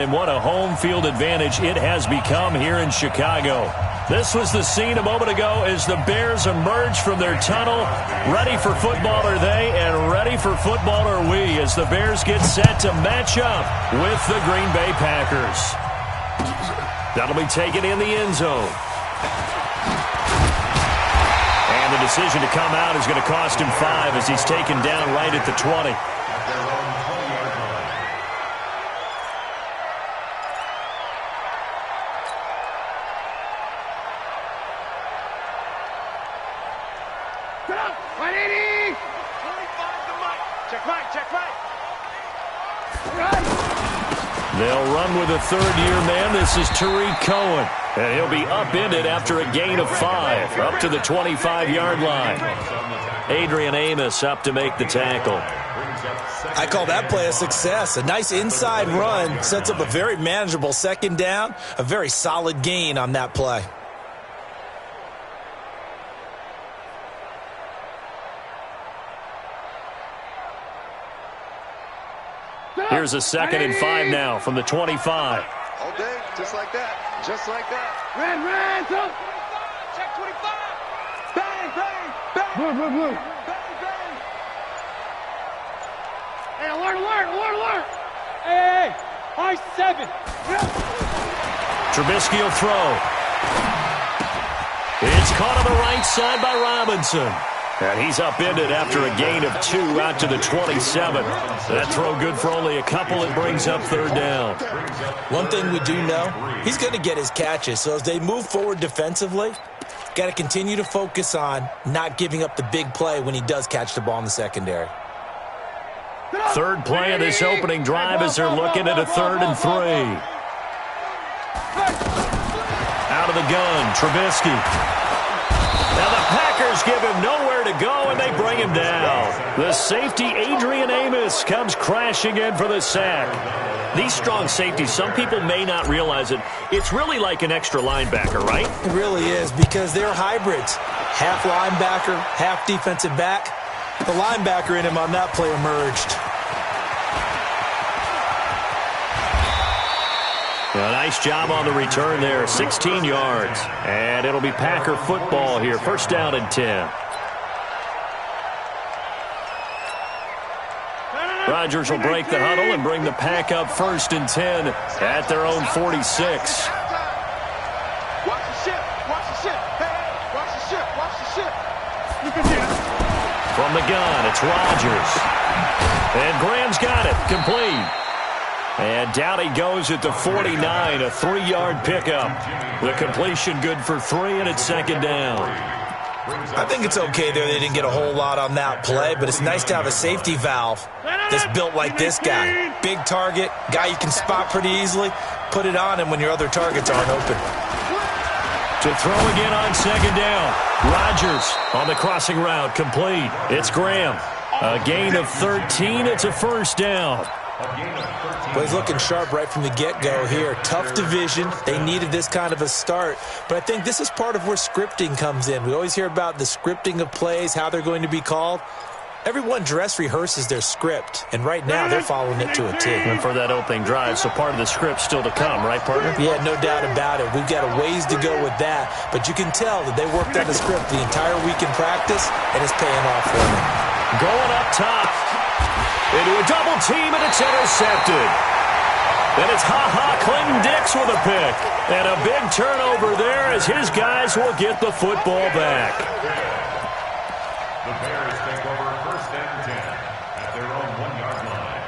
And what a home field advantage it has become here in Chicago. This was the scene a moment ago as the Bears emerge from their tunnel. Ready for football are they, and ready for football are we as the Bears get set to match up with the Green Bay Packers. That'll be taken in the end zone. And the decision to come out is going to cost him 5 as he's taken down right at the 20. They'll run with a third-year man. This is Tariq Cohen. And he'll be upended after a gain of 5, up to the 25-yard line. Adrian Amos up to make the tackle. I call that play a success. A nice inside run sets up a very manageable second down. A very solid gain on that play. Here's a 2nd and 5 now from the 25. All day, just like that. Just like that. Ran, go. Check 25. Bang, bang, bang. Blue. Bang, bang. Hey, alert. Hey. I-7. Trubisky will throw. It's caught on the right side by Robinson. And he's upended after a gain of 2 out to the 27. That throw good for only a couple. It brings up third down. One thing we do know, he's going to get his catches. So as they move forward defensively, got to continue to focus on not giving up the big play when he does catch the ball in the secondary. Third play of this opening drive as they're looking at a 3rd and 3. Out of the gun, Trubisky. Now the Packers give him nowhere to go, and they bring him down. The safety, Adrian Amos, comes crashing in for the sack. These strong safeties, some people may not realize it. It's really like an extra linebacker, right? It really is, because they're hybrids. Half linebacker, half defensive back. The linebacker in him on that play emerged. A nice job on the return there, 16 yards. And it'll be Packer football here, 1st down and 10. Rodgers will break the huddle and bring the Pack up 1st and 10 at their own 46. Watch the ship. Hey, watch the ship. From the gun, it's Rodgers. And Graham's got it, complete. And down he goes at the 49, a 3-yard pickup. The completion good for 3, and it's 2nd down. I think it's okay there. They didn't get a whole lot on that play, but it's nice to have a safety valve that's built like this guy. Big target, guy you can spot pretty easily. Put it on him when your other targets aren't open. To throw again on 2nd down. Rodgers on the crossing route, complete. It's Graham. A gain of 13. It's a 1st down. Well, he's looking sharp right from the get-go here. Tough division. They needed this kind of a start. But I think this is part of where scripting comes in. We always hear about the scripting of plays, how they're going to be called. Everyone dress rehearses their script, and right now they're following it to a T. And for that opening drive, so part of the script still to come, right, partner? Yeah, no doubt about it. We've got a ways to go with that, but you can tell that they worked on the script the entire week in practice, and it's paying off for them. Going up top. Into a double team, and it's intercepted. And it's Clinton Dix with a pick. And a big turnover there as his guys will get the football back. The Bears take over 1st and 10 at their own 1-yard line.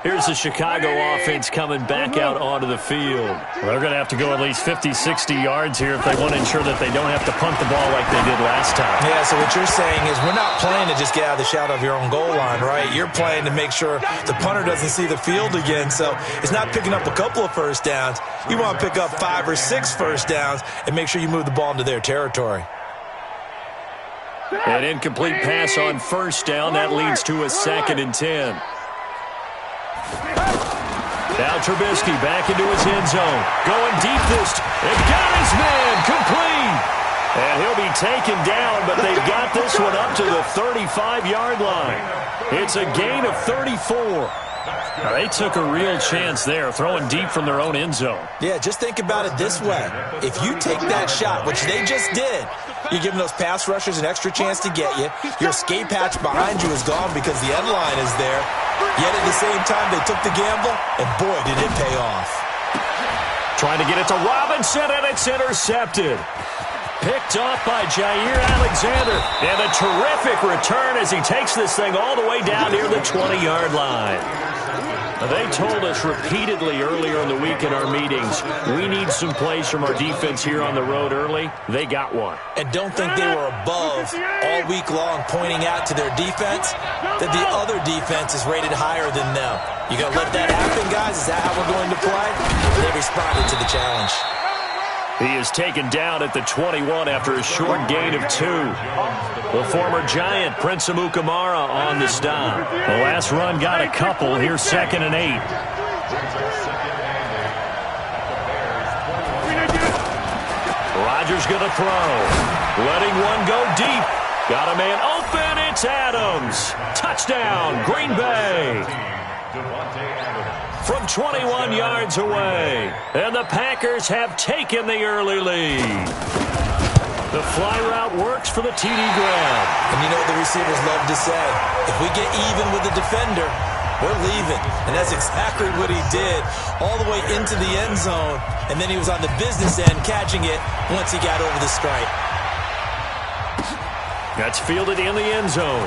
Here's the Chicago offense coming back out onto the field. They're going to have to go at least 50, 60 yards here if they want to ensure that they don't have to punt the ball like they did last time. Yeah, so what you're saying is we're not playing to just get out of the shadow of your own goal line, right? You're playing to make sure the punter doesn't see the field again. So it's not picking up a couple of 1st downs. You want to pick up 5 or 6 1st downs and make sure you move the ball into their territory. An incomplete pass on 1st down. That leads to a 2nd and 10. Now Trubisky back into his end zone. Going deep this. And got his man. Complete. And he'll be taken down, but they've got this one up to the 35-yard line. It's a gain of 34. Now, they took a real chance there, throwing deep from their own end zone. Yeah, just think about it this way. If you take that shot, which they just did, you're giving those pass rushers an extra chance to get you. Your escape hatch behind you is gone because the end line is there. Yet at the same time, they took the gamble, and boy, did it pay off. Trying to get it to Robinson, and it's intercepted. Picked off by Jair Alexander. And a terrific return as he takes this thing all the way down near the 20-yard line. They told us repeatedly earlier in the week in our meetings, we need some plays from our defense here on the road early. They got one. And don't think they were above all week long pointing out to their defense that the other defense is rated higher than them. You going to let that happen, guys? Is that how we're going to play? They responded to the challenge. He is taken down at the 21 after a short gain of 2. The former Giant, Prince Amukamara, on the stop. The last run got a couple. Here's 2nd and 8. Rodgers going to throw. Letting one go deep. Got a man open. It's Adams. Touchdown, Green Bay. From 21 yards away. And the Packers have taken the early lead. The fly route works for the TD grab. And you know what the receivers love to say? If we get even with the defender, we're leaving. And that's exactly what he did all the way into the end zone. And then he was on the business end catching it once he got over the stripe. That's fielded in the end zone.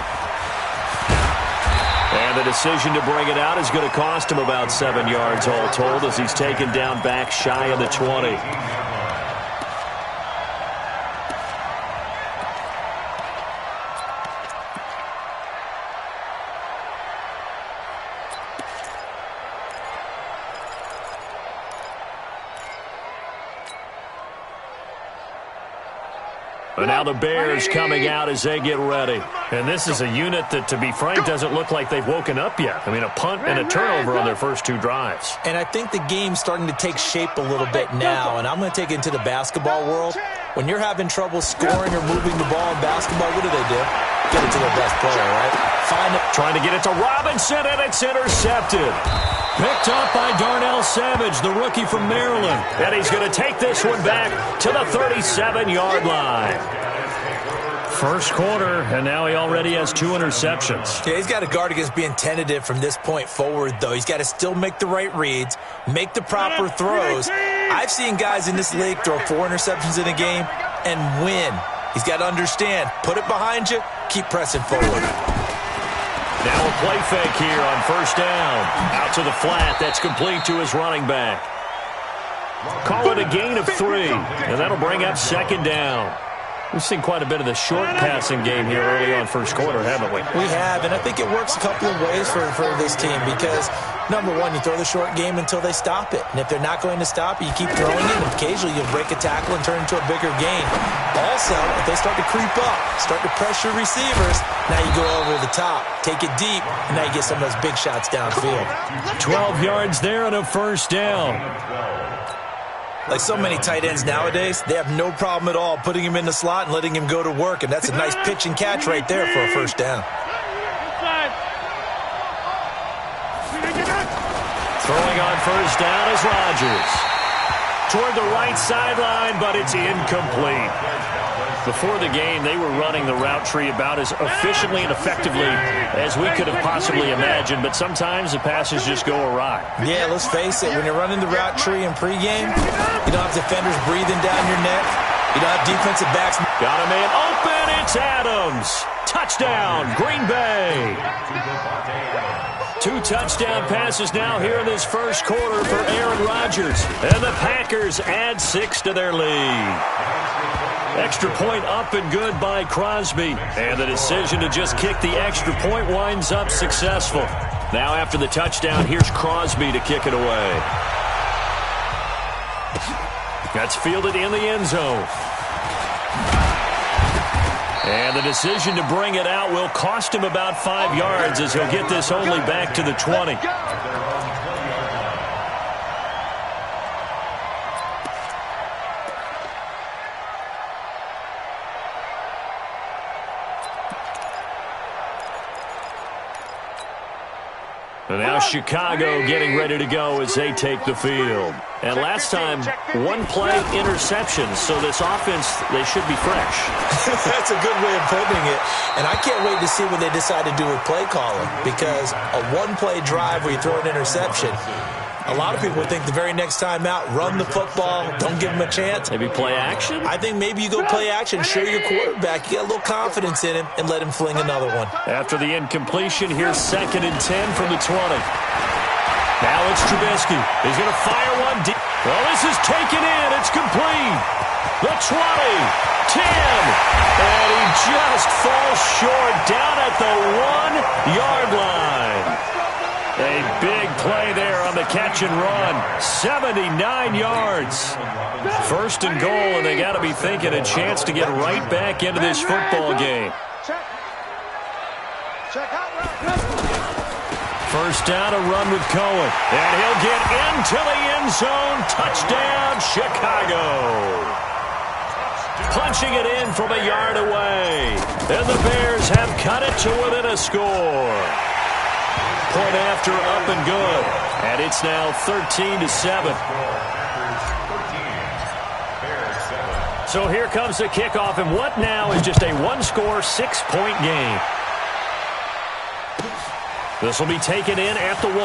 And the decision to bring it out is going to cost him about 7 yards all told as he's taken down back shy of the 20. But now the Bears coming out as they get ready. And this is a unit that, to be frank, doesn't look like they've woken up yet. I mean, a punt and a turnover on their first 2 drives. And I think the game's starting to take shape a little bit now. And I'm going to take it into the basketball world. When you're having trouble scoring or moving the ball in basketball, what do? Get it to their best player, right? Find it. Trying to get it to Robinson, and it's intercepted. Picked up by Darnell Savage, the rookie from Maryland. And he's going to take this one back to the 37-yard line. First quarter, and now he already has 2 interceptions. Yeah, he's got to guard against being tentative from this point forward, though. He's got to still make the right reads, make the proper throws. I've seen guys in this league throw 4 interceptions in a game and win. He's got to understand, put it behind you, keep pressing forward. Now a play fake here on first down. Out to the flat. That's complete to his running back. Call it a gain of 3, and that'll bring up 2nd down. We've seen quite a bit of the short passing game here early on first quarter, haven't we? We have, and I think it works a couple of ways for this team because, number one, you throw the short game until they stop it. And if they're not going to stop it, you keep throwing it, and occasionally you'll break a tackle and turn it into a bigger gain. Also, if they start to creep up, start to pressure receivers, now you go over the top, take it deep, and now you get some of those big shots downfield. 12 yards there and a first down. Like so many tight ends nowadays, they have no problem at all putting him in the slot and letting him go to work, and that's a nice pitch and catch right there for a first down. Throwing on first down is Rodgers. Toward the right sideline, but it's incomplete. Before the game, they were running the route tree about as efficiently and effectively as we could have possibly imagined, but sometimes the passes just go awry. Yeah, let's face it, when you're running the route tree in pregame, you don't have defenders breathing down your neck. You don't have defensive backs. Got a man open, it's Adams. Touchdown, Green Bay. 2 touchdown passes now here in this first quarter for Aaron Rodgers. And the Packers add 6 to their lead. Extra point up and good by Crosby. And the decision to just kick the extra point winds up successful. Now after the touchdown, here's Crosby to kick it away. That's fielded in the end zone. And the decision to bring it out will cost him about 5 yards as he'll get this only back to the 20. And now Chicago getting ready to go as they take the field. And last time, one play interception. So this offense, they should be fresh. That's a good way of putting it. And I can't wait to see what they decide to do with play calling. Because a one-play drive where you throw an interception, a lot of people would think the very next time out, run the football, don't give them a chance. Maybe play action? I think maybe you go play action, show your quarterback, you get a little confidence in him, and let him fling another one. After the incompletion, here's 2nd and 10 from the 20. Now it's Trubisky. He's going to fire one deep. Well, this is taken in. It's complete. The 20, 10, and he just falls short down at the 1-yard line. A big play there on the catch and run. 79 yards. 1st and goal, and they got to be thinking a chance to get right back into this football game. First down, a run with Cohen. And he'll get into the end zone. Touchdown, Chicago. Punching it in from a yard away. And the Bears have cut it to within a score. Point after, up and good. And it's now 13-7. So here comes the kickoff, and what now is just a one-score, 6-point game. This will be taken in at the 1.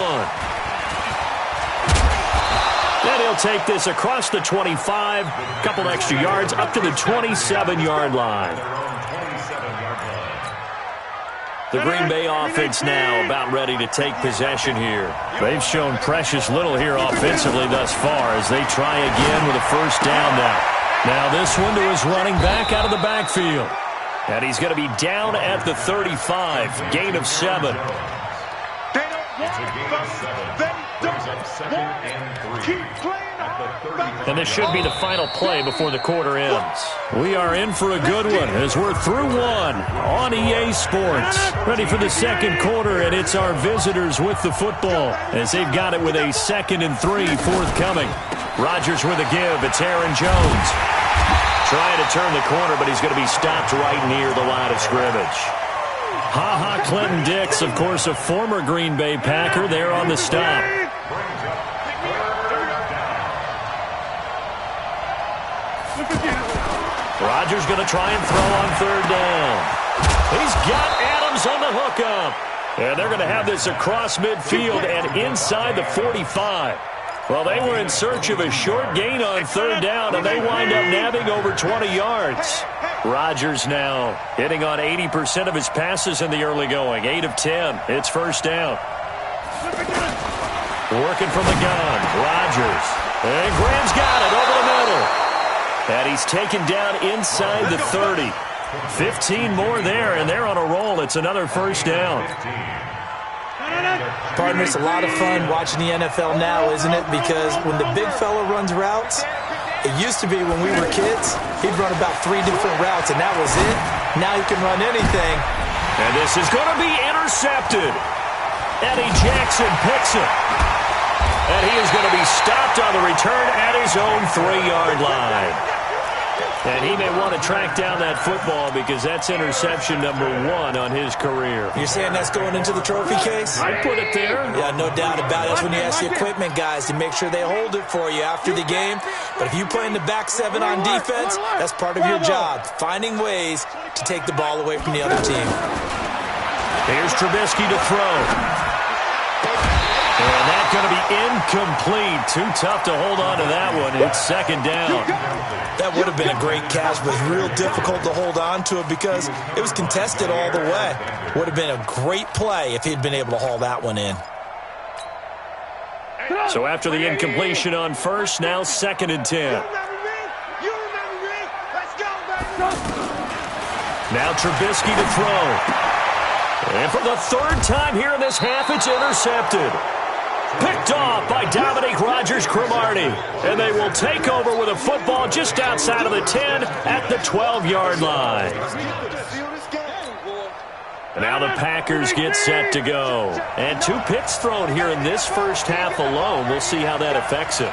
And he'll take this across the 25, a couple extra yards, up to the 27-yard line. The Green Bay offense now about ready to take possession here. They've shown precious little here offensively thus far as they try again with a first down now. Now this one to his running back out of the backfield. And he's going to be down at the 35. Gain of 7. And this should be the final play before the quarter ends. We are in for a good one as we're through one on EA Sports. Ready for the second quarter, and it's our visitors with the football as they've got it with a 2nd and 3 forthcoming. Rodgers with a give. It's Aaron Jones. Trying to turn the corner, but he's going to be stopped right near the line of scrimmage. Ha-ha, Clinton Dix, of course, a former Green Bay Packer there on the stop. Rodgers going to try and throw on 3rd down. He's got Adams on the hookup. And they're going to have this across midfield and inside the 45. Well, they were in search of a short gain on 3rd down, and they wind up nabbing over 20 yards. Rodgers now hitting on 80% of his passes in the early going. 8 of 10. It's first down. Working from the gun. Rodgers. And Graham's got it over the middle. And he's taken down inside the 30. 15 more there, and they're on a roll. It's another first down. Partner, it's a lot of fun watching the NFL now, isn't it? Because when the big fella runs routes, it used to be when we were kids, he'd run about 3 different routes, and that was it. Now he can run anything. And this is going to be intercepted. Eddie Jackson picks it. And he is going to be stopped on the return at his own 3-yard line. And he may want to track down that football because that's interception number 1 on his career. You're saying that's going into the trophy case? I'd put it there. Yeah, no doubt about it. That's when you ask the equipment guys to make sure they hold it for you after the game. But if you play in the back 7 on defense, that's part of your job, finding ways to take the ball away from the other team. Here's Trubisky to throw. And that's going to be incomplete. Too tough to hold on to that one. It's 2nd down. That would have been a great catch, but real difficult to hold on to it because it was contested all the way. Would have been a great play if he'd been able to haul that one in. So after the incompletion on first, now 2nd and 10. Now Trubisky to throw. And for the 3rd time here in this half, it's intercepted. Picked off by Dominique Rodgers-Cromartie. And they will take over with a football just outside of the 10 at the 12-yard line. And now the Packers get set to go. And 2 picks thrown here in this first half alone. We'll see how that affects him.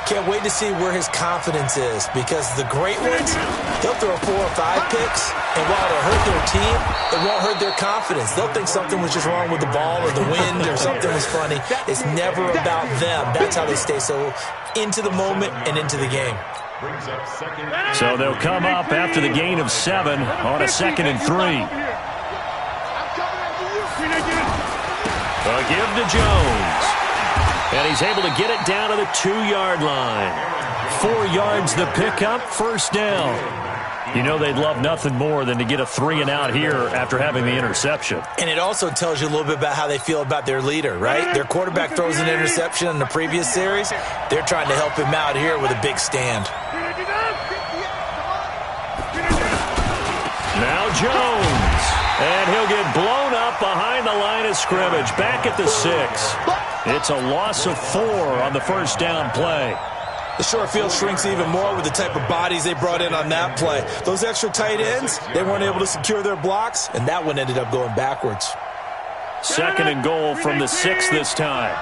Can't wait to see where his confidence is because the great ones, they'll throw 4 or 5 picks, and while it'll hurt their team, it won't hurt their confidence. They'll think something was just wrong with the ball or the wind or something was funny. It's never about them. That's how they stay so into the moment and into the game. So they'll come up after the gain of 7 on a 2nd and 3. A give to Jones. And he's able to get it down to the 2-yard line. 4 yards the pickup, first down. You know they'd love nothing more than to get a 3-and-out here after having the interception. And it also tells you a little bit about how they feel about their leader, right? Their quarterback throws an interception in the previous series. They're trying to help him out here with a big stand. Now Jones. And he'll get blown up behind the line of scrimmage. Back at the 6. It's a loss of 4 on the first down play. The short field shrinks even more with the type of bodies they brought in on that play. Those extra tight ends, they weren't able to secure their blocks, and that one ended up going backwards. 2nd and goal from the 6 this time.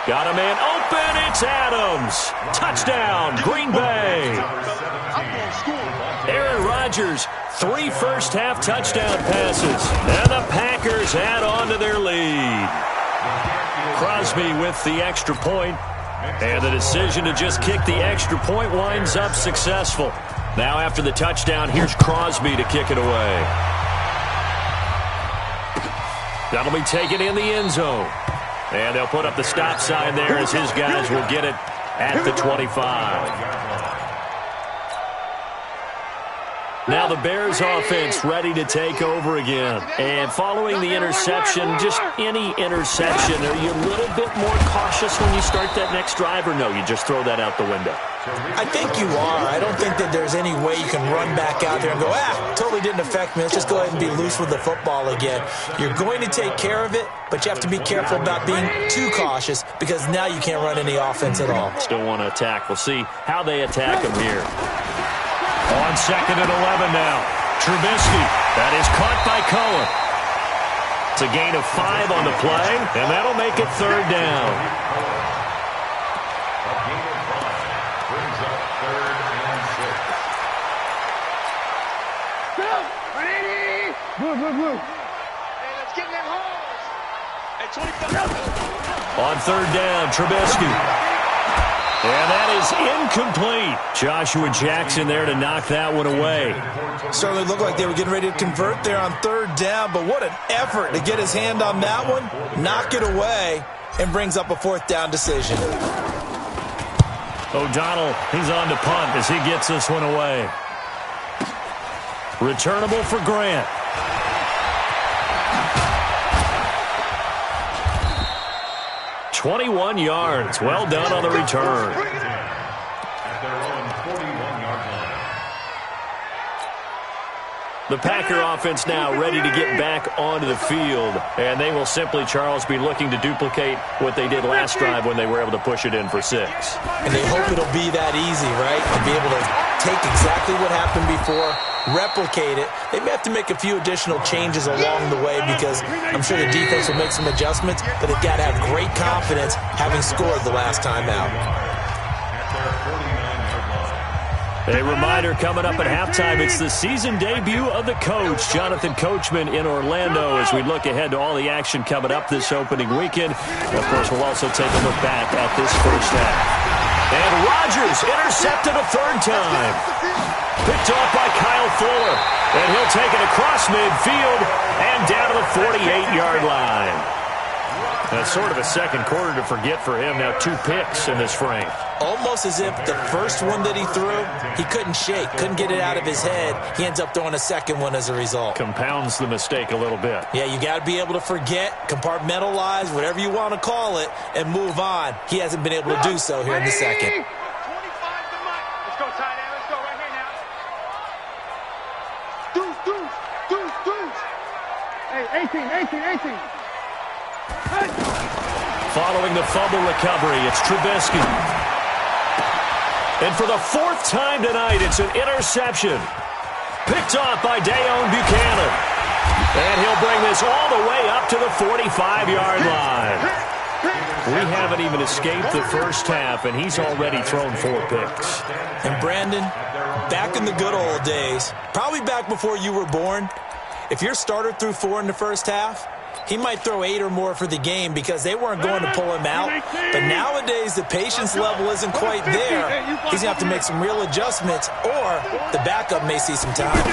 Got a man open. It's Adams. Touchdown, Green Bay. Aaron Rodgers, 3 first-half touchdown passes. And the Packers add on to their lead. Crosby with the extra point. And the decision to just kick the extra point winds up successful. Now after the touchdown, here's Crosby to kick it away. That'll be taken in the end zone. And they'll put up the stop sign there as his guys will get it at the 25. Now the Bears offense ready to take over again. And following the interception, just any interception, are you a little bit more cautious when you start that next drive, or no, you just throw that out the window? I think you are. I don't think that there's any way you can run back out there and go, totally didn't affect me. Let's just go ahead and be loose with the football again. You're going to take care of it, but you have to be careful about being too cautious because now you can't run any offense at all. Still want to attack. We'll see how they attack them here. On 2nd and 11 now. Trubisky. That is caught by Cohen. It's a gain of 5 on the play, and that'll make it 3rd down. A gain of 5 brings up 3rd and 6. Blue. Hey, let's get in them holes. At 25. On 3rd down, Trubisky. And that is incomplete. Joshua Jackson there to knock that one away. Certainly looked like they were getting ready to convert there on 3rd down, but what an effort to get his hand on that one, knock it away, and brings up a 4th down decision. O'Donnell, he's on to punt as he gets this one away. Returnable for Grant. "21 yards. Well done on the return. At their own 41-yard line. The Packer offense now ready to get back onto the field. And they will simply, Charles, be looking to duplicate what they did last drive when they were able to push it in for 6. And they hope it'll be that easy, right? And be able to take exactly what happened before, replicate it. They may have to make a few additional changes along the way because I'm sure the defense will make some adjustments, but they've got to have great confidence having scored the last time out. A reminder coming up at halftime, it's the season debut of the coach, Jonathan Coachman, in Orlando, as we look ahead to all the action coming up this opening weekend. And of course, we'll also take a look back at this first half. And Rodgers intercepted a 3rd time. Picked off by Kyle Fuller. And he'll take it across midfield and down to the 48-yard line. That's sort of a second quarter to forget for him. Now 2 picks in this frame. Almost as if the first one that he threw, he couldn't shake, couldn't get it out of his head. He ends up throwing a second one as a result. Compounds the mistake a little bit. Yeah, you got to be able to forget, compartmentalize, whatever you want to call it, and move on. He hasn't been able to do so here in the second. 25 to Mike. Let's go, tight end. Let's go right here now. Deuce. Hey, 18. Following the fumble recovery, it's Trubisky. And for the 4th time tonight, it's an interception. Picked off by Dayon Buchanan. And he'll bring this all the way up to the 45-yard line. We haven't even escaped the first half, and he's already thrown 4 picks. And Brandon, back in the good old days, probably back before you were born, if your starter threw 4 in the first half, he might throw 8 or more for the game because they weren't going to pull him out. But nowadays, the patience level isn't quite there. He's going to have to make some real adjustments, or the backup may see some time.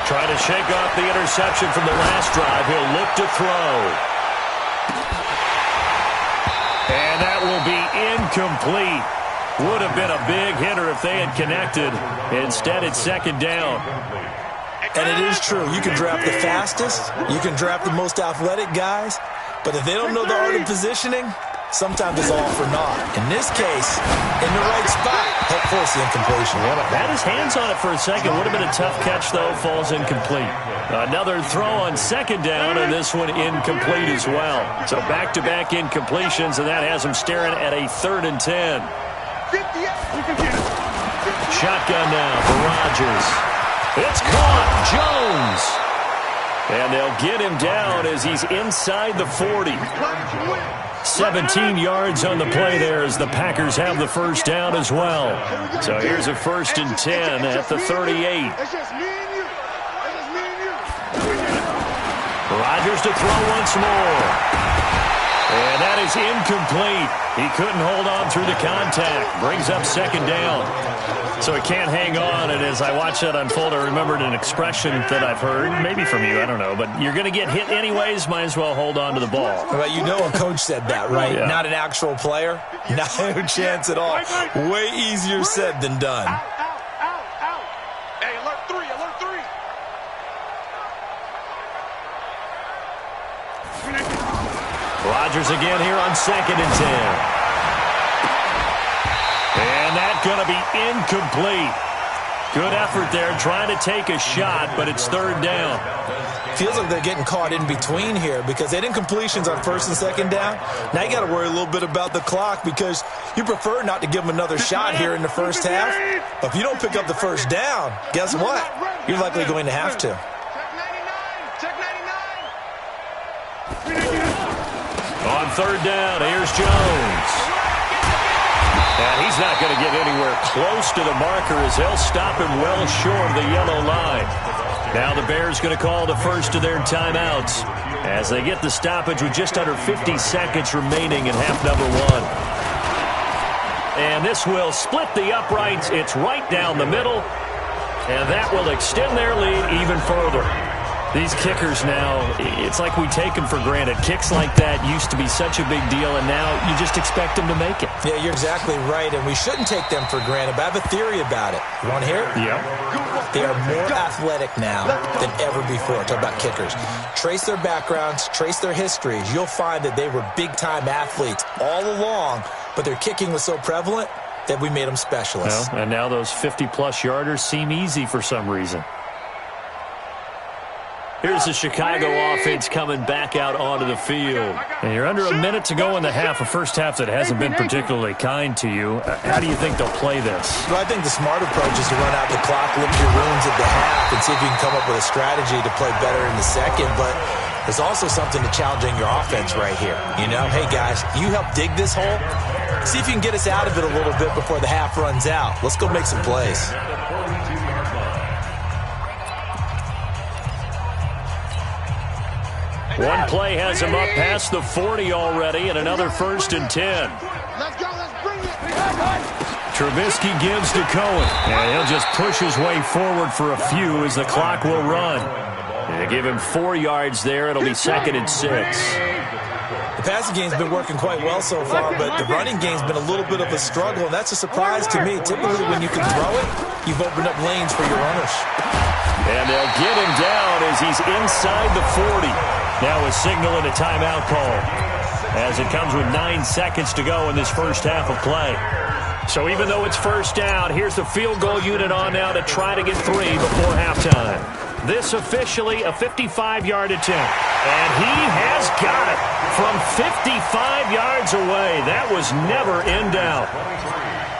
Trying to shake off the interception from the last drive. He'll look to throw. And that will be incomplete. Would have been a big hitter if they had connected. Instead, it's second down. And it is true. You can draft the fastest. You can draft the most athletic guys. But if they don't know the art of positioning, sometimes it's all for naught. In this case, in the right spot, help force the incompletion. Had his hands on it for a second. Would have been a tough catch, though. Falls incomplete. Another throw on second down, and this one incomplete as well. So back-to-back incompletions, and that has him staring at a 3rd and 10. Shotgun now for Rodgers. It's caught. Jones. And they'll get him down as he's inside the 40. 17 yards on the play there as the Packers have the first down as well. So here's a 1st and 10 at the 38. Rodgers to throw once more. And that is incomplete. He couldn't hold on through the contact. Brings up second down. So he can't hang on, and as I watched that unfold, I remembered an expression that I've heard, maybe from you, I don't know, but you're going to get hit anyways, might as well hold on to the ball. Well, you know a coach said that, right? Yeah. Not an actual player. No chance at all. Way easier said than done. Out. Hey, alert 3. Rodgers again here on 2nd and 10. And that's going to be incomplete. Good effort there, trying to take a shot, but it's 3rd down. Feels like they're getting caught in between here because they didn't incompletions on 1st and 2nd down. Now you got to worry a little bit about the clock because you prefer not to give them another shot here in the first half. But if you don't pick up the first down, guess what? You're likely going to have to. Check 99. On 3rd down, here's Jones. And he's not going to get anywhere close to the marker as they'll stop him well short of the yellow line. Now the Bears going to call the first of their timeouts as they get the stoppage with just under 50 seconds remaining in half number 1. And this will split the uprights. It's right down the middle. And that will extend their lead even further. These kickers now, it's like we take them for granted. Kicks like that used to be such a big deal, and now you just expect them to make it. Yeah, you're exactly right, and we shouldn't take them for granted, but I have a theory about it. You want to hear it? Yeah. They are more athletic now than ever before. Talk about kickers. Trace their backgrounds, trace their histories. You'll find that they were big-time athletes all along, but their kicking was so prevalent that we made them specialists. Well, and now those 50-plus yarders seem easy for some reason. Here's the Chicago offense coming back out onto the field. And you're under a minute to go in the half, a first half that hasn't been particularly kind to you. How do you think they'll play this? Well, I think the smart approach is to run out the clock, lick your wounds at the half, and see if you can come up with a strategy to play better in the second. But there's also something to challenging your offense right here. You know, hey, guys, you help dig this hole. See if you can get us out of it a little bit before the half runs out. Let's go make some plays. One play has him up past the 40 already, and another 1st and 10. Let's go. Let's bring it. Trubisky gives to Cohen, and he'll just push his way forward for a few as the clock will run. They give him 4 yards there. It'll be 2nd and 6. The passing game's been working quite well so far, but the running game's been a little bit of a struggle, and that's a surprise to me. Typically, when you can throw it, you've opened up lanes for your runners. And they'll get him down as he's inside the 40. Now a signal and a timeout call as it comes with 9 seconds to go in this first half of play. So even though it's first down, here's the field goal unit on now to try to get 3 before halftime. This officially a 55-yard attempt. And he has got it from 55 yards away. That was never in doubt.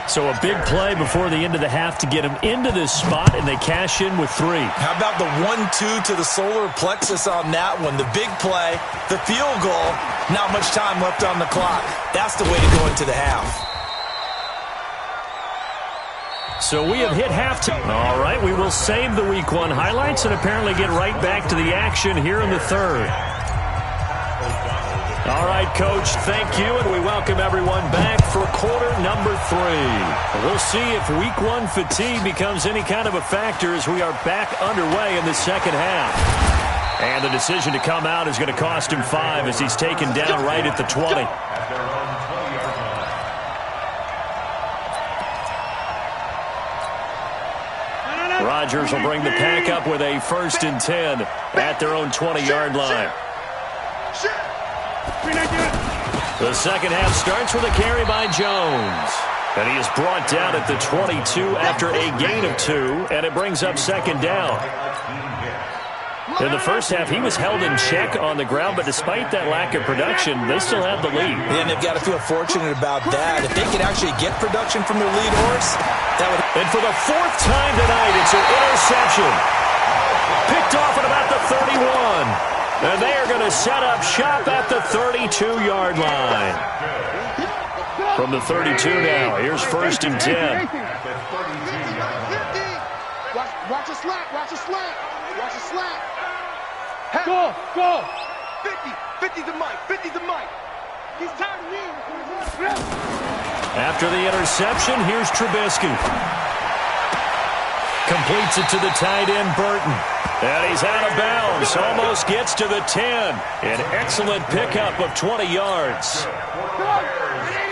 So a big play before the end of the half to get them into this spot, and they cash in with 3. How about the 1-2 to the solar plexus on that one? The big play, the field goal, not much time left on the clock. That's the way to go into the half. So we have hit halftime. All right, we will save the Week 1 highlights and apparently get right back to the action here in the third. All right, Coach, thank you, and we welcome everyone back for quarter number 3. We'll see if Week 1 fatigue becomes any kind of a factor as we are back underway in the second half. And the decision to come out is going to cost him 5 as he's taken down right at the 20. Rodgers will bring the pack up with a 1st and 10 at their own 20-yard line. The second half starts with a carry by Jones. And he is brought down at the 22 after a gain of 2, and it brings up 2nd down. In the first half, he was held in check on the ground, but despite that lack of production, they still have the lead. And they've got to feel fortunate about that. If they could actually get production from their lead horse, that would... And for the 4th time tonight, it's an interception. Picked off at about the 31. And they are going to set up shop at the 32-yard line. From the 32 now, here's 1st and 10. Watch a slant, watch a slant, watch a slant. Go, go. 50 to Mike, 50 to Mike. He's tired of me. After the interception, here's Trubisky. Completes it to the tight end, Burton. And he's out of bounds. Almost gets to the 10. An excellent pickup of 20 yards.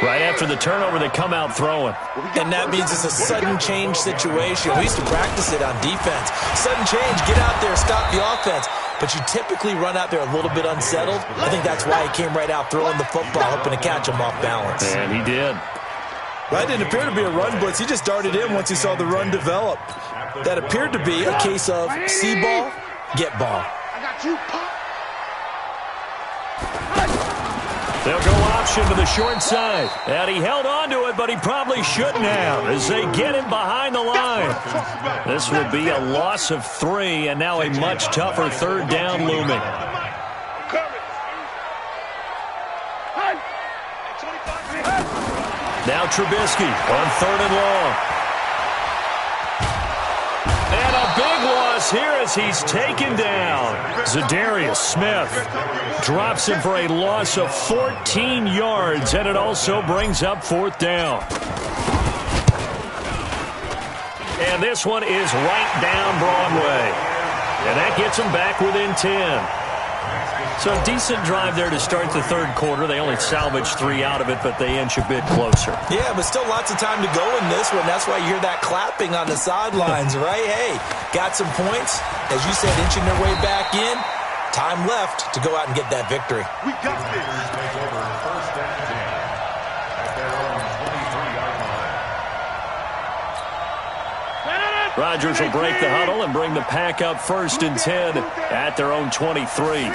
Right after the turnover, they come out throwing. And that means it's a sudden change situation. We used to practice it on defense. Sudden change, get out there, stop the offense. But you typically run out there a little bit unsettled. I think that's why he came right out throwing the football, hoping to catch him off balance. And he did. That didn't appear to be a run blitz. He just darted in once he saw the run develop. That appeared to be a case of see ball, get ball. I got you, Pop. They'll go option to the short side. And he held on to it, but he probably shouldn't have as they get him behind the line. This will be a loss of 3, and now a much tougher 3rd down looming. Now Trubisky on 3rd and long. And a big loss here as he's taken down. Zadarius Smith drops him for a loss of 14 yards, and it also brings up 4th down. And this one is right down Broadway. And that gets them back within 10. So a decent drive there to start the 3rd quarter. They only salvaged 3 out of it, but they inch a bit closer. Yeah, but still lots of time to go in this one. That's why you hear that clapping on the sidelines, right? Hey, got some points. As you said, inching their way back in. Time left to go out and get that victory. We got this. Take over 1st and 10 at their own 23-yard line. Rodgers will break the huddle and bring the pack up 1st and 10 at their own 23.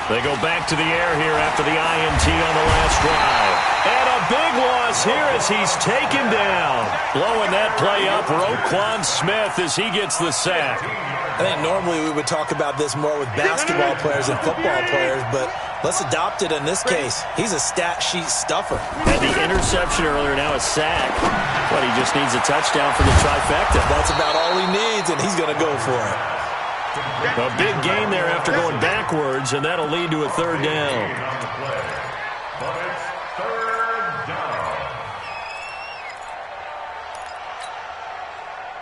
They go back to the air here after the INT on the last drive. And a big loss here as he's taken down. Blowing that play up, Roquan Smith as he gets the sack. I think normally we would talk about this more with basketball players and football players, but let's adopt it in this case. He's a stat sheet stuffer. And the interception earlier, now a sack. But he just needs a touchdown for the trifecta. That's about all he needs, and he's going to go for it. A big gain there after going backwards, and that'll lead to a 3rd down.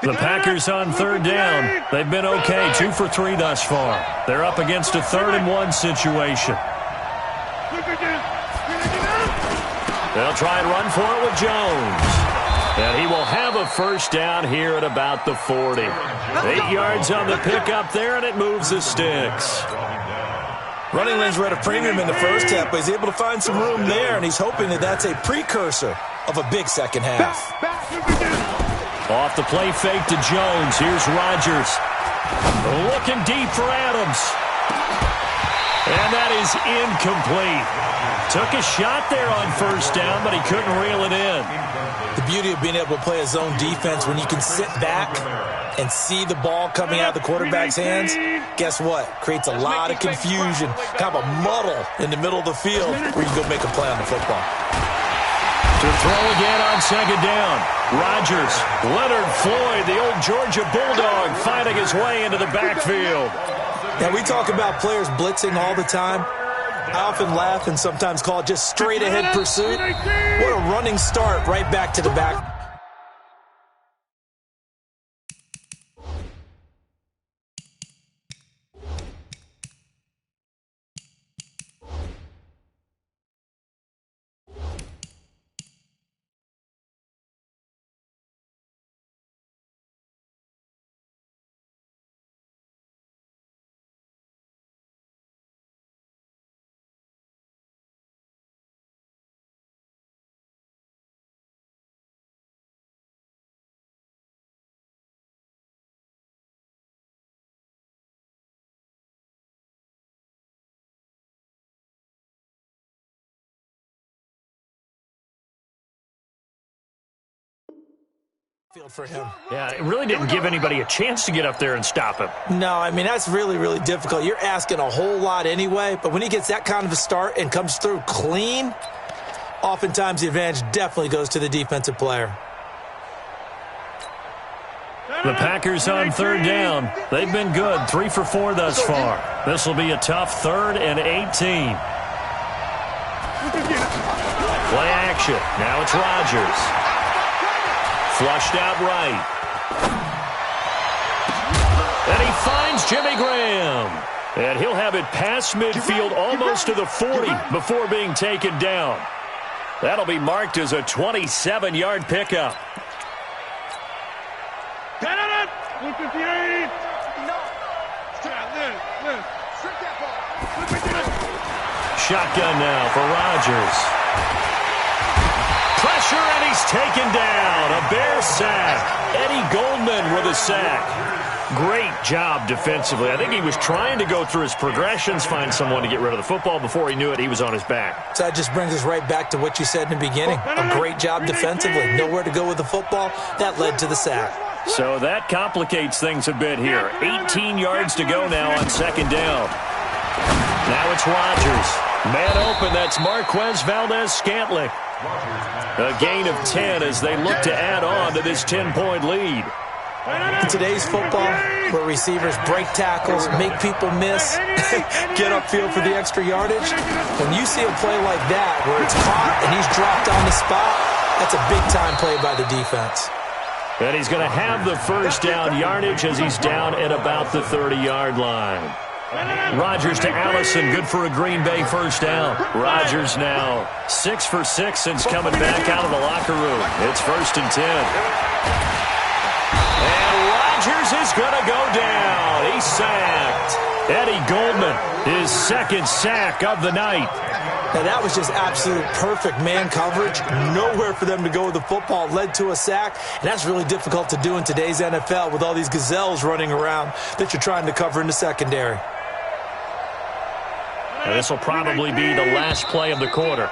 The Packers on 3rd down. They've been okay, 2 for 3 thus far. They're up against a 3rd and 1 situation. They'll try and run for it with Jones. And he will have a 1st down here at about the 40. 8 yards on the pickup there, and it moves the sticks. Running lanes were at a premium in the first half, but he's able to find some room there, and he's hoping that that's a precursor of a big second half. Off the play fake to Jones. Here's Rodgers. Looking deep for Adams. And that is incomplete. Took a shot there on first down, but he couldn't reel it in. The beauty of being able to play a zone defense, when you can sit back and see the ball coming out of the quarterback's hands, guess what? Creates a lot of confusion, kind of a muddle in the middle of the field where you can go make a play on the football. To throw again on second down. Rodgers, Leonard Floyd, the old Georgia Bulldog, finding his way into the backfield. Now, we talk about players blitzing all the time. I often laugh and sometimes call it just straight-ahead pursuit. What a running start right back to the back. For him. Yeah, it really didn't give anybody a chance to get up there and stop him. No, I mean, that's really, really difficult. You're asking a whole lot anyway, but when he gets that kind of a start and comes through clean, oftentimes the advantage definitely goes to the defensive player. The Packers on third down. They've been good, 3 for 4 thus far. This will be a tough 3rd and 18. Play action. Now it's Rodgers. Flushed out right. And he finds Jimmy Graham. And he'll have it past midfield almost to the 40 before being taken down. That'll be marked as a 27-yard pickup. 158. Shotgun now for Rodgers. Pressure, and he's taken down. A Bear sack. Eddie Goldman with a sack. Great job defensively. I think he was trying to go through his progressions, find someone to get rid of the football. Before he knew it, he was on his back. So that just brings us right back to what you said in the beginning. A great job defensively. Nowhere to go with the football. That led to the sack. So that complicates things a bit here. 18 yards to go now on second down. Now it's Rodgers. Man open, that's Marquez Valdez-Scantling. A gain of 10 as they look to add on to this 10-point lead. In today's football, where receivers break tackles, make people miss, get upfield for the extra yardage, when you see a play like that where it's caught and he's dropped on the spot, that's a big-time play by the defense. And he's going to have the first down yardage as he's down at about the 30-yard line. Rodgers to Allison, good for a Green Bay first down. Rodgers now 6 for 6 since coming back out of the locker room. It's 1st and 10. And Rodgers is going to go down. He's sacked. Eddie Goldman, his 2nd sack of the night. Now, that was just absolute perfect man coverage. Nowhere for them to go with the football. Led to a sack, and that's really difficult to do in today's NFL with all these gazelles running around that you're trying to cover in the secondary. Now, this will probably be the last play of the quarter.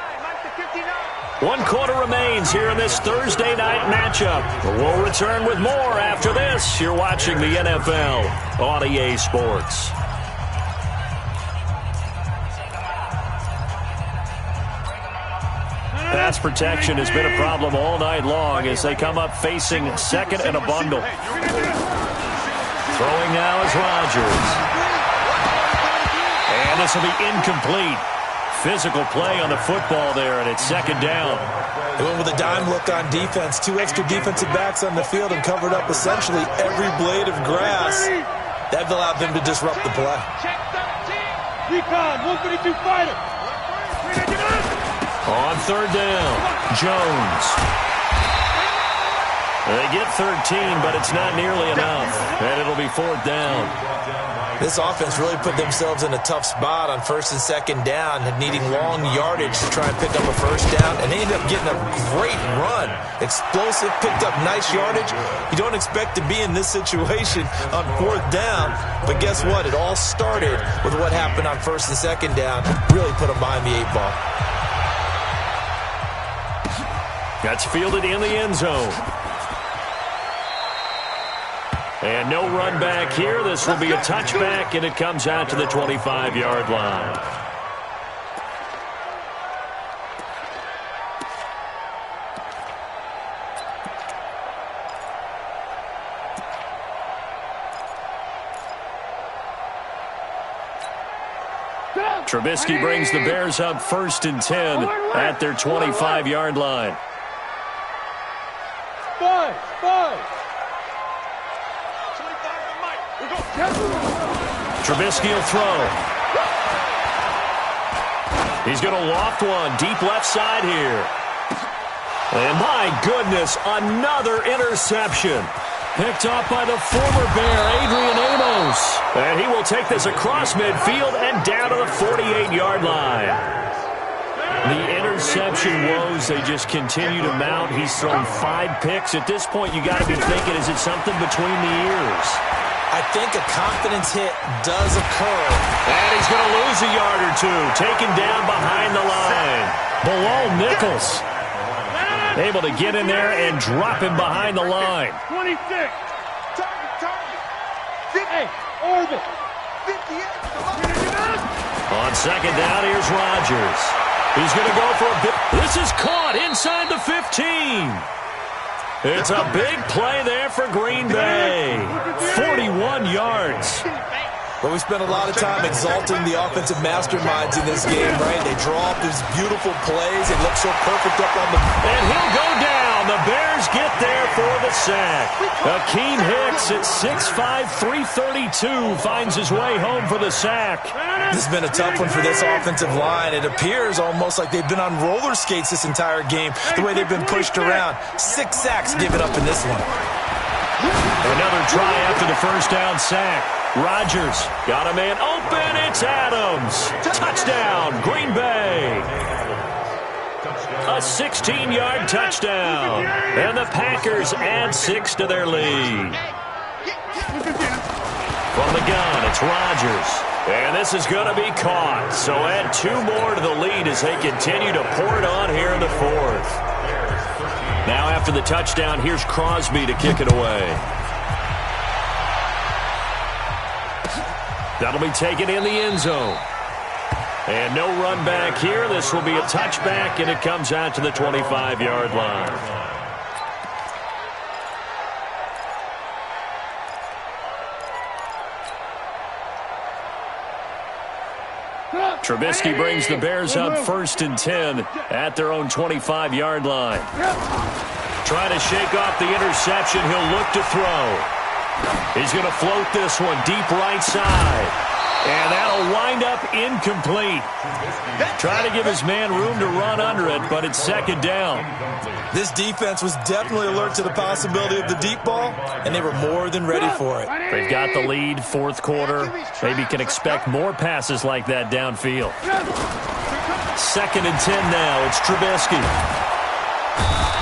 1 quarter remains here in this Thursday night matchup. We'll return with more after this. You're watching the NFL on EA Sports. Pass protection has been a problem all night long as they come up facing 2nd and a bundle. Throwing now is Rodgers. And this will be incomplete. Physical play on the football there, and it's 2nd down. They went with a dime look on defense. 2 extra defensive backs on the field and covered up essentially every blade of grass. That allowed them to disrupt the play. Recon, 152 fighter. On 3rd down, Jones. They get 13, but it's not nearly enough. And it'll be 4th down. This offense really put themselves in a tough spot on 1st and 2nd down, needing long yardage to try and pick up a first down, and they ended up getting a great run. Explosive, picked up nice yardage. You don't expect to be in this situation on 4th down, but guess what? It all started with what happened on 1st and 2nd down. Really put them behind the 8 ball. That's fielded in the end zone. And no run back here. This will be a touchback, and it comes out to the 25-yard line. Trubisky brings the Bears up 1st and 10 at their 25-yard line. Trubisky will throw. He's going to loft one deep left side here. And my goodness, another interception. Picked off by the former Bear, Adrian Amos. And he will take this across midfield and down to the 48-yard line. The interception woes, they just continue to mount. He's thrown 5 picks. At this point, you got to be thinking, is it something between the ears? I think a confidence hit does occur. And he's going to lose a yard or two. Taken down behind the line. Below Nichols. Able to get in there and drop him behind the line. 26. Hey, orbit. 58. On second down, here's Rodgers. He's going to go for a bit. This is caught inside the 15. It's a big play there for Green Bay. 41 yards. Well, we spent a lot of time exalting the offensive masterminds in this game, right? They draw up these beautiful plays. It looks so perfect up on the... And he'll go down. The Bears get there for the sack. Akeem Hicks at 6'5", 332 finds his way home for the sack. This has been a tough one for this offensive line. It appears almost like they've been on roller skates this entire game, the way they've been pushed around. 6 sacks given up in this one. Another try after the first down sack. Rodgers got a man open. It's Adams. Touchdown, Green Bay. A 16-yard touchdown. And the Packers add 6 to their lead. From the gun, it's Rodgers. And this is going to be caught. So add 2 more to the lead as they continue to pour it on here in the 4th. Now after the touchdown, here's Crosby to kick it away. That'll be taken in the end zone. And no run back here. This will be a touchback, and it comes out to the 25-yard line. Trubisky brings the Bears up 1st and 10 at their own 25-yard line. Trying to shake off the interception. He'll look to throw. He's going to float this one deep right side. And that'll wind up incomplete. Trying to give his man room to run under it, but it's second down. This defense was definitely alert to the possibility of the deep ball, and they were more than ready for it. They've got the lead, 4th quarter. Maybe can expect more passes like that downfield. 2nd and 10 now. It's Trubisky.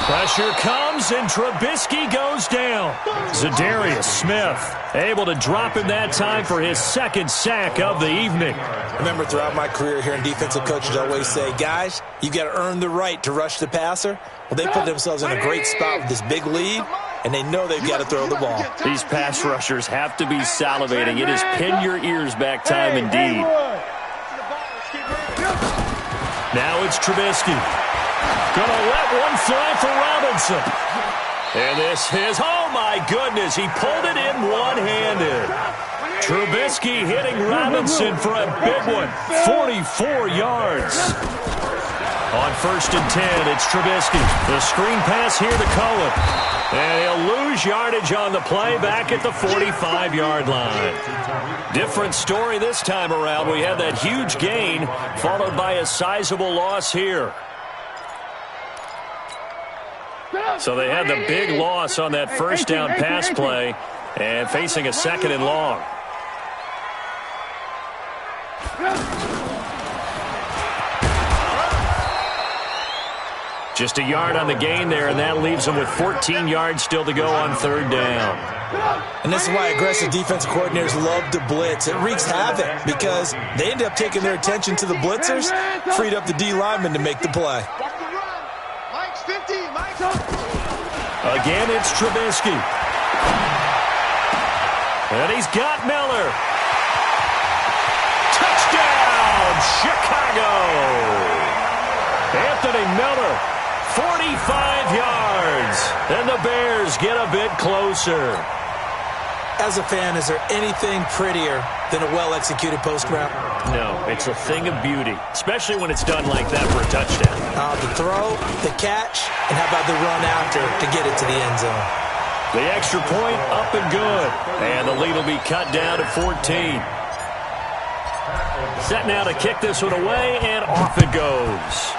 Pressure comes, and Trubisky goes down. Zadarius Smith able to drop him that time for his 2nd sack of the evening. Remember, throughout my career here in defensive coaches, I always say, guys, you got to earn the right to rush the passer. Well, they put themselves in a great spot with this big lead, and they know they've got to throw the ball. These pass rushers have to be salivating. It is pin your ears back time indeed. Now it's Trubisky. Gonna let one fly for Robinson. And this is, oh my goodness, he pulled it in one-handed. Trubisky hitting Robinson for a big one, 44 yards. On 1st and 10, it's Trubisky. The screen pass here to Cohen. And he'll lose yardage on the play back at the 45-yard line. Different story this time around. We had that huge gain followed by a sizable loss here. So they had the big loss on that first down pass play and facing a 2nd and long. Just a yard on the gain there, and that leaves them with 14 yards still to go on 3rd down. And this is why aggressive defensive coordinators love to blitz. It wreaks havoc because they end up taking their attention to the blitzers, freed up the D lineman to make the play. 15, Mike. Again, it's Trubisky. And he's got Miller. Touchdown, Chicago. Anthony Miller, 45 yards. And the Bears get a bit closer. As a fan, is there anything prettier than a well-executed post route? No, it's a thing of beauty, especially when it's done like that for a touchdown. The throw, the catch, and how about the run after to get it to the end zone? The extra point up and good. And the lead will be cut down to 14. Set now to kick this one away, and off it goes.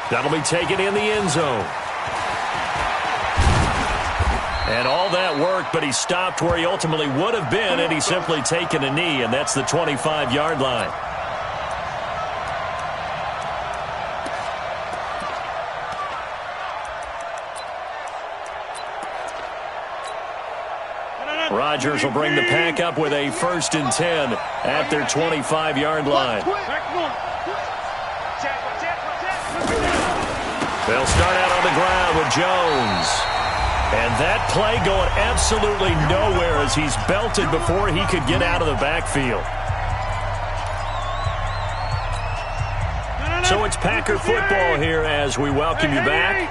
That'll be taken in the end zone. And all that worked, but he stopped where he ultimately would have been had he simply taken a knee, and that's the 25-yard line. Rodgers will bring the pack up with a 1st and 10 at their 25-yard line. They'll start out on the ground with Jones. And that play going absolutely nowhere as he's belted before he could get out of the backfield. So it's Packer football here as we welcome you back.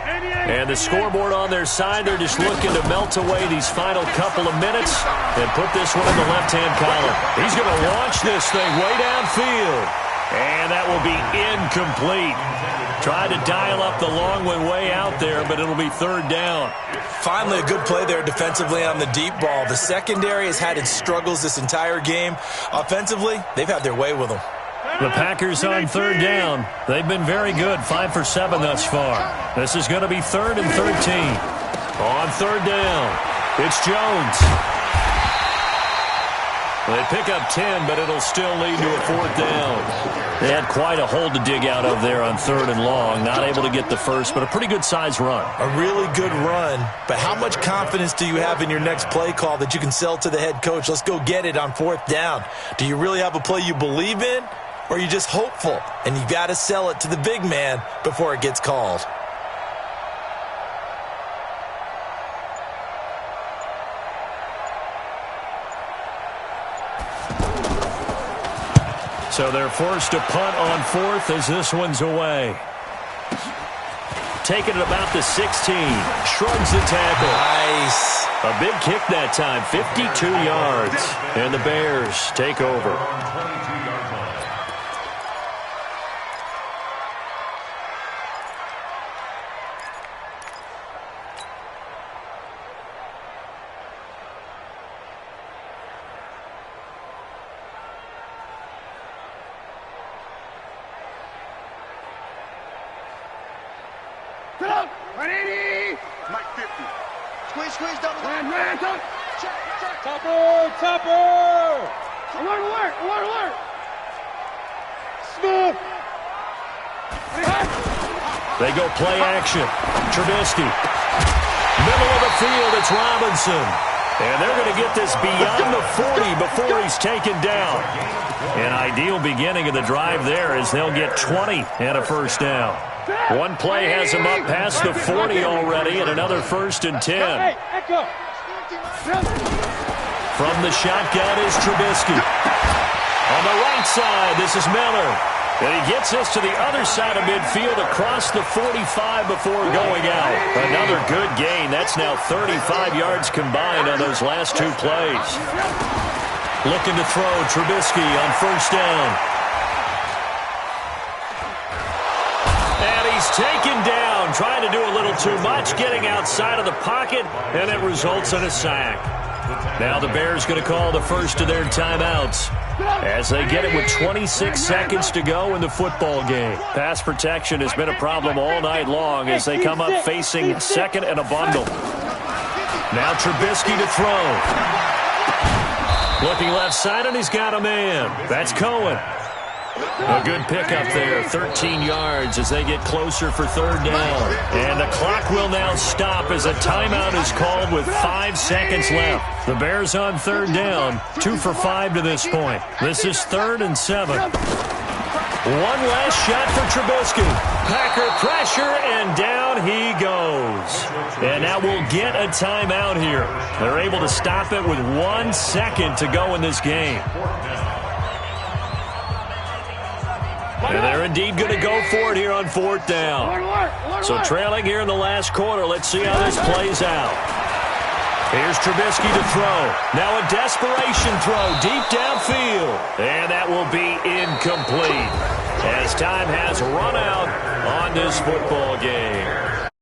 And the scoreboard on their side, they're just looking to melt away these final couple of minutes and put this one in the left-hand column. He's going to launch this thing way downfield. And that will be incomplete. Tried to dial up the long one way out there, but it'll be 3rd down. Finally, a good play there defensively on the deep ball. The secondary has had its struggles this entire game. Offensively, they've had their way with them. The Packers on 3rd down. They've been very good, 5 for 7 thus far. This is going to be 3rd and 13. On 3rd down, it's Jones. They pick up 10, but it'll still lead to a 4th down. They had quite a hole to dig out of there on 3rd and long. Not able to get the first, but a pretty good-sized run. A really good run, but how much confidence do you have in your next play call that you can sell to the head coach? Let's go get it on 4th down. Do you really have a play you believe in, or are you just hopeful? And you got to sell it to the big man before it gets called. So they're forced to punt on 4th as this one's away. Taking it about the 16. Shrugs the tackle. Nice. A big kick that time, 52 yards. And the Bears take over. Get up! 180! Mike 50. Squeeze, double down. Ran, check. Topper! Alert! Smooth! They go play action. Trubisky. Middle of the field, it's Robinson. And they're going to get this beyond the 40 before he's taken down. An ideal beginning of the drive there as they'll get 20 and a 1st down. One play has him up past the 40 already and another 1st and 10. From the shotgun is Trubisky. On the right side, this is Miller. And he gets this to the other side of midfield across the 45 before going out. Another good gain. That's now 35 yards combined on those last 2 plays. Looking to throw Trubisky on 1st down. And he's taken down, trying to do a little too much, getting outside of the pocket, and it results in a sack. Now the Bears going to call the first of their timeouts as they get it with 26 seconds to go in the football game. Pass protection has been a problem all night long as they come up facing 2nd and a bundle. Now Trubisky to throw. Looking left side, and he's got a man. That's Cohen. A good pickup there, 13 yards as they get closer for 3rd down. And the clock will now stop as a timeout is called with 5 seconds left. The Bears on 3rd down, 2 for 5 to this point. This is 3rd and 7. One last shot for Trubisky. Packer pressure, and down he goes. And now we'll get a timeout here. They're able to stop it with 1 second to go in this game. And they're indeed going to go for it here on 4th down. So trailing here in the last quarter. Let's see how this plays out. Here's Trubisky to throw. Now a desperation throw deep downfield. And that will be incomplete as time has run out on this football game.